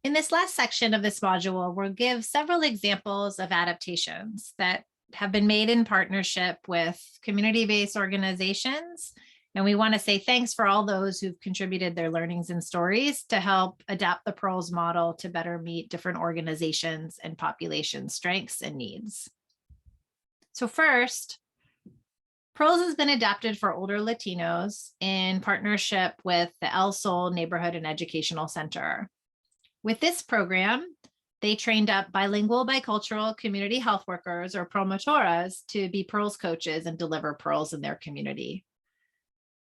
In this last section of this module, we'll give several examples of adaptations that have been made in partnership with community-based organizations. And we want to say thanks for all those who've contributed their learnings and stories to help adapt the PEARLS model to better meet different organizations and population strengths and needs. So first, PEARLS has been adapted for older Latinos in partnership with the El Sol Neighborhood and Educational Center. With this program, they trained up bilingual, bicultural community health workers or promotoras to be PEARLS coaches and deliver PEARLS in their community.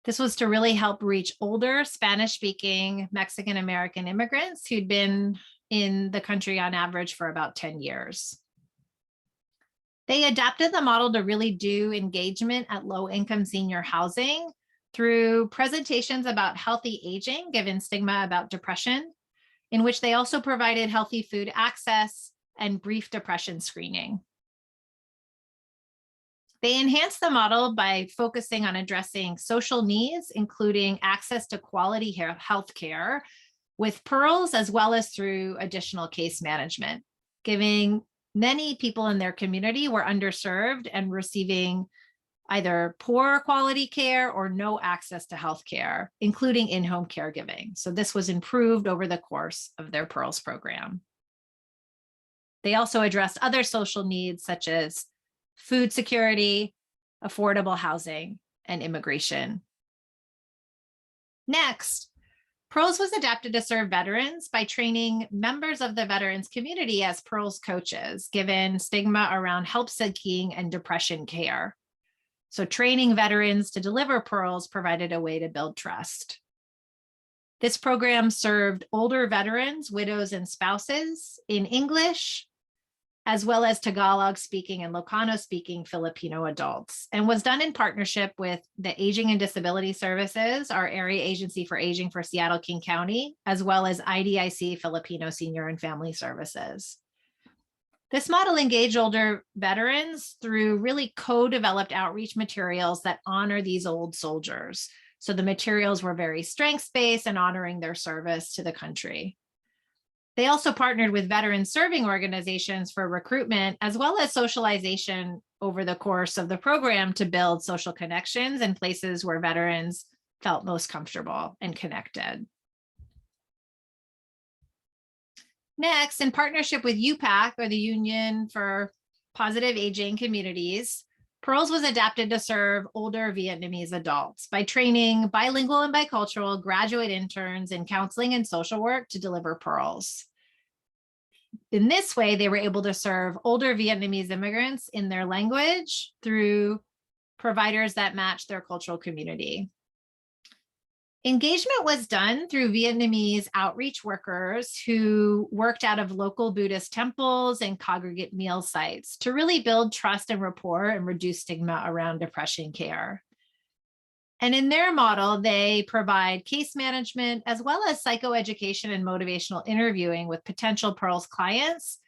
This was to really help reach older Spanish-speaking Mexican-American immigrants who'd been in the country on average for about 10 years. They adapted the model to really do engagement at low-income senior housing through presentations about healthy aging, given stigma about depression, in which they also provided healthy food access and brief depression screening. They enhanced the model by focusing on addressing social needs, including access to quality health care with PEARLS, as well as through additional case management, giving many people in their community were underserved and receiving either poor quality care or no access to health care, including in-home caregiving. So this was improved over the course of their PEARLS program. They also addressed other social needs such as food security, affordable housing, and immigration. Next, PEARLS was adapted to serve veterans by training members of the veterans community as PEARLS coaches, given stigma around help seeking and depression care. So training veterans to deliver PEARLS provided a way to build trust. This program served older veterans, widows, and spouses in English, as well as Tagalog-speaking and Ilocano-speaking Filipino adults, and was done in partnership with the Aging and Disability Services, our area agency for aging for Seattle-King County, as well as IDIC Filipino Senior and Family Services. This model engaged older veterans through really co-developed outreach materials that honor these old soldiers. So the materials were very strengths-based and honoring their service to the country. They also partnered with veteran serving organizations for recruitment, as well as socialization over the course of the program to build social connections in places where veterans felt most comfortable and connected. Next, in partnership with UPAC, or the Union for Positive Aging Communities, PEARLS was adapted to serve older Vietnamese adults by training bilingual and bicultural graduate interns in counseling and social work to deliver PEARLS. In this way, they were able to serve older Vietnamese immigrants in their language through providers that match their cultural community. Engagement was done through Vietnamese outreach workers who worked out of local Buddhist temples and congregate meal sites to really build trust and rapport and reduce stigma around depression care. And in their model, they provide case management as well as psychoeducation and motivational interviewing with potential PEARLS clients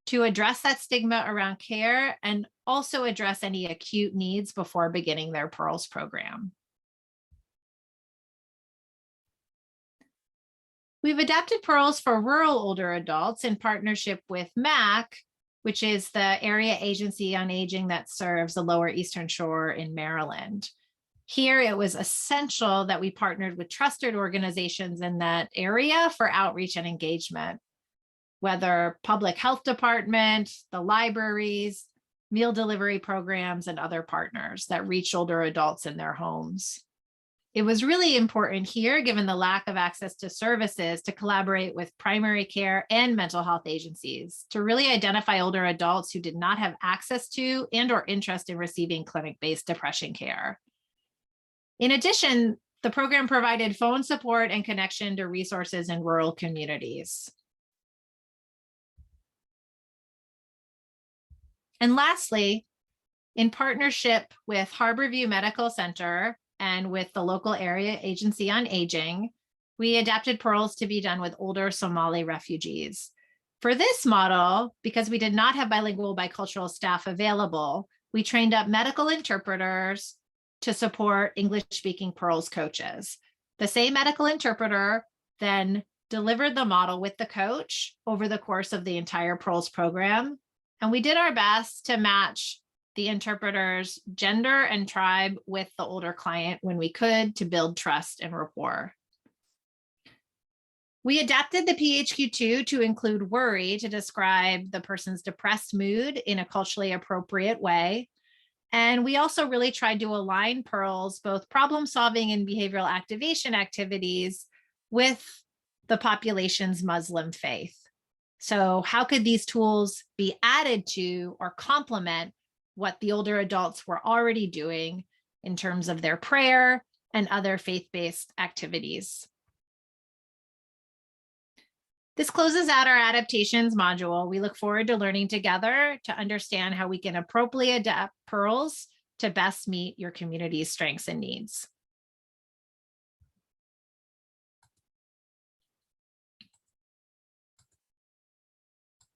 to address that stigma around care and also address any acute needs before beginning their PEARLS program. We've adapted PEARLS for rural older adults in partnership with MAC, which is the area agency on aging that serves the Lower Eastern Shore in Maryland. Here, it was essential that we partnered with trusted organizations in that area for outreach and engagement, whether public health department, the libraries, meal delivery programs, and other partners that reach older adults in their homes. It was really important here, given the lack of access to services, to collaborate with primary care and mental health agencies to really identify older adults who did not have access to and or interest in receiving clinic-based depression care. In addition, the program provided phone support and connection to resources in rural communities. And lastly, in partnership with Harborview Medical Center and with the local area agency on aging, we adapted PEARLS to be done with older Somali refugees. For this model, because we did not have bilingual bicultural staff available, we trained up medical interpreters to support English-speaking PEARLS coaches. The same medical interpreter then delivered the model with the coach over the course of the entire Pearls program. And we did our best to match the interpreter's gender and tribe with the older client when we could to build trust and rapport. We adapted the PHQ-2 to include worry to describe the person's depressed mood in a culturally appropriate way. And we also really tried to align Pearls, both problem solving and behavioral activation activities, with the population's Muslim faith. So how could these tools be added to or complement what the older adults were already doing in terms of their prayer and other faith-based activities? This closes out our adaptations module. We look forward to learning together to understand how we can appropriately adapt Pearls to best meet your community's strengths and needs.